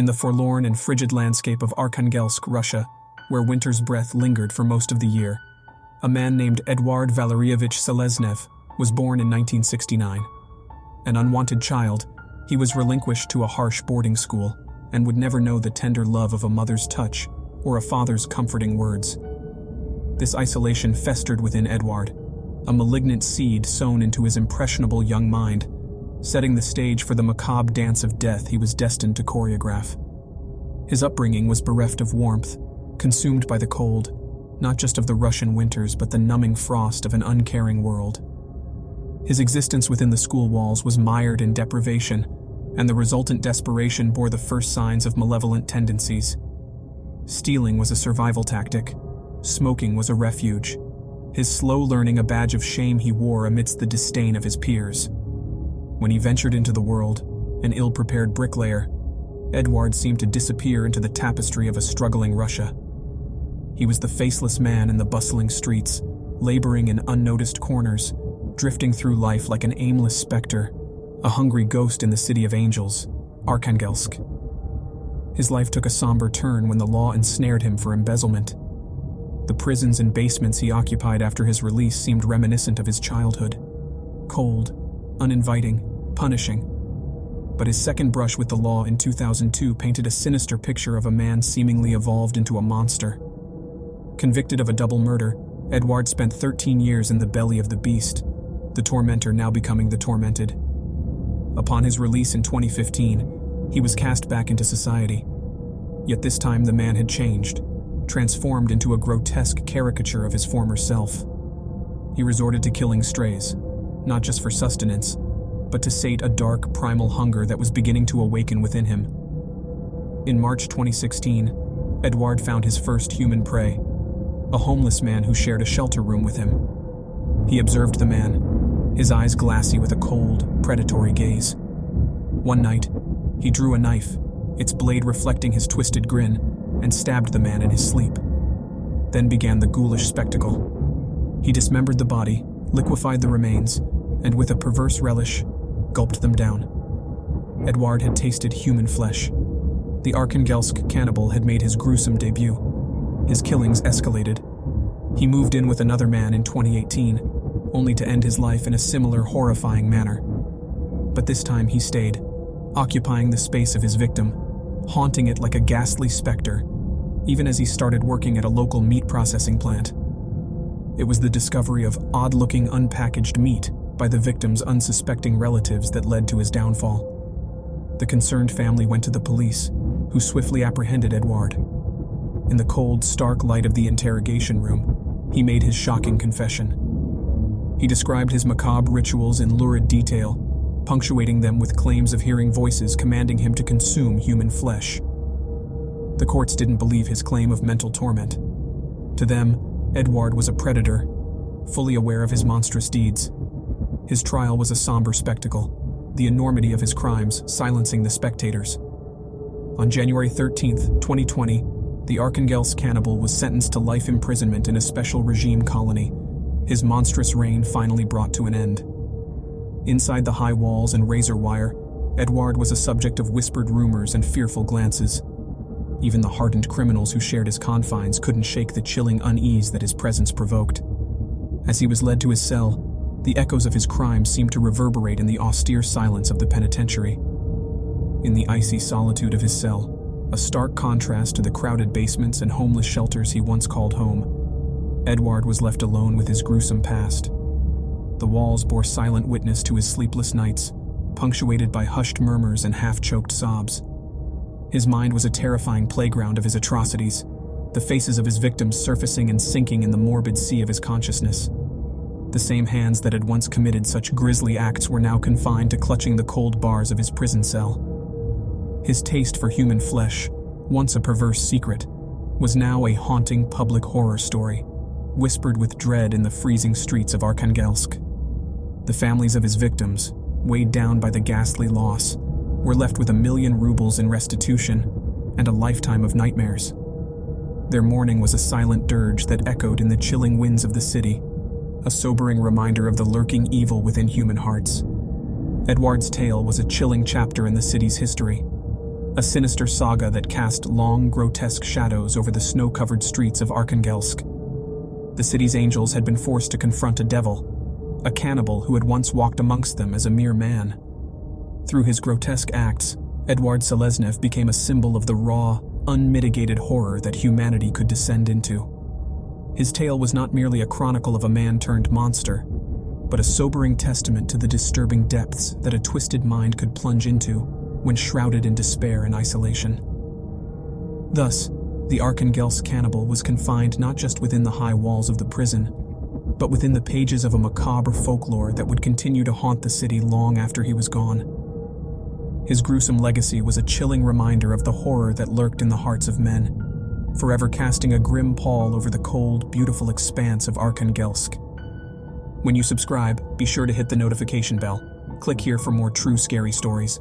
In the forlorn and frigid landscape of Arkhangelsk, Russia, where winter's breath lingered for most of the year, a man named Eduard Valeryevich Seleznev was born in 1969. An unwanted child, he was relinquished to a harsh boarding school and would never know the tender love of a mother's touch or a father's comforting words. This isolation festered within Eduard, a malignant seed sown into his impressionable young mind, setting the stage for the macabre dance of death he was destined to choreograph. His upbringing was bereft of warmth, consumed by the cold, not just of the Russian winters but the numbing frost of an uncaring world. His existence within the school walls was mired in deprivation, and the resultant desperation bore the first signs of malevolent tendencies. Stealing was a survival tactic. Smoking was a refuge, his slow learning a badge of shame he wore amidst the disdain of his peers. When he ventured into the world, an ill-prepared bricklayer, Eduard seemed to disappear into the tapestry of a struggling Russia. He was the faceless man in the bustling streets, laboring in unnoticed corners, drifting through life like an aimless specter, a hungry ghost in the city of angels, Arkhangelsk. His life took a somber turn when the law ensnared him for embezzlement. The prisons and basements he occupied after his release seemed reminiscent of his childhood. Cold, uninviting, punishing. But his second brush with the law in 2002 painted a sinister picture of a man seemingly evolved into a monster. Convicted of a double murder, Eduard spent 13 years in the belly of the beast, the tormentor now becoming the tormented. Upon his release in 2015, he was cast back into society. Yet this time the man had changed, transformed into a grotesque caricature of his former self. He resorted to killing strays, not just for sustenance, but to sate a dark, primal hunger that was beginning to awaken within him. In March 2016, Eduard found his first human prey, a homeless man who shared a shelter room with him. He observed the man, his eyes glassy with a cold, predatory gaze. One night, he drew a knife, its blade reflecting his twisted grin, and stabbed the man in his sleep. Then began the ghoulish spectacle. He dismembered the body, liquefied the remains, and with a perverse relish, gulped them down. Eduard had tasted human flesh. The Arkhangelsk cannibal had made his gruesome debut. His killings escalated. He moved in with another man in 2018, only to end his life in a similar horrifying manner. But this time he stayed, occupying the space of his victim, haunting it like a ghastly specter, even as he started working at a local meat processing plant. It was the discovery of odd-looking unpackaged meat by the victim's unsuspecting relatives that led to his downfall. The concerned family went to the police, who swiftly apprehended Eduard. In the cold, stark light of the interrogation room, he made his shocking confession. He described his macabre rituals in lurid detail, punctuating them with claims of hearing voices commanding him to consume human flesh. The courts didn't believe his claim of mental torment. To them, Eduard was a predator, fully aware of his monstrous deeds. His trial was a somber spectacle, the enormity of his crimes silencing the spectators. On January 13, 2020, the Arkhangelsk cannibal was sentenced to life imprisonment in a special regime colony, his monstrous reign finally brought to an end. Inside the high walls and razor wire, Eduard was a subject of whispered rumors and fearful glances. Even the hardened criminals who shared his confines couldn't shake the chilling unease that his presence provoked. As he was led to his cell, the echoes of his crimes seemed to reverberate in the austere silence of the penitentiary. In the icy solitude of his cell, a stark contrast to the crowded basements and homeless shelters he once called home, Eduard was left alone with his gruesome past. The walls bore silent witness to his sleepless nights, punctuated by hushed murmurs and half-choked sobs. His mind was a terrifying playground of his atrocities, the faces of his victims surfacing and sinking in the morbid sea of his consciousness. The same hands that had once committed such grisly acts were now confined to clutching the cold bars of his prison cell. His taste for human flesh, once a perverse secret, was now a haunting public horror story, whispered with dread in the freezing streets of Arkhangelsk. The families of his victims, weighed down by the ghastly loss, were left with 1 million rubles in restitution and a lifetime of nightmares. Their mourning was a silent dirge that echoed in the chilling winds of the city, a sobering reminder of the lurking evil within human hearts. Eduard's tale was a chilling chapter in the city's history, a sinister saga that cast long, grotesque shadows over the snow-covered streets of Arkhangelsk. The city's angels had been forced to confront a devil, a cannibal who had once walked amongst them as a mere man. Through his grotesque acts, Eduard Seleznev became a symbol of the raw, unmitigated horror that humanity could descend into. His tale was not merely a chronicle of a man-turned-monster, but a sobering testament to the disturbing depths that a twisted mind could plunge into when shrouded in despair and isolation. Thus, the Arkhangelsk cannibal was confined not just within the high walls of the prison, but within the pages of a macabre folklore that would continue to haunt the city long after he was gone. His gruesome legacy was a chilling reminder of the horror that lurked in the hearts of men, forever casting a grim pall over the cold, beautiful expanse of Arkhangelsk. When you subscribe, be sure to hit the notification bell. Click here for more true scary stories.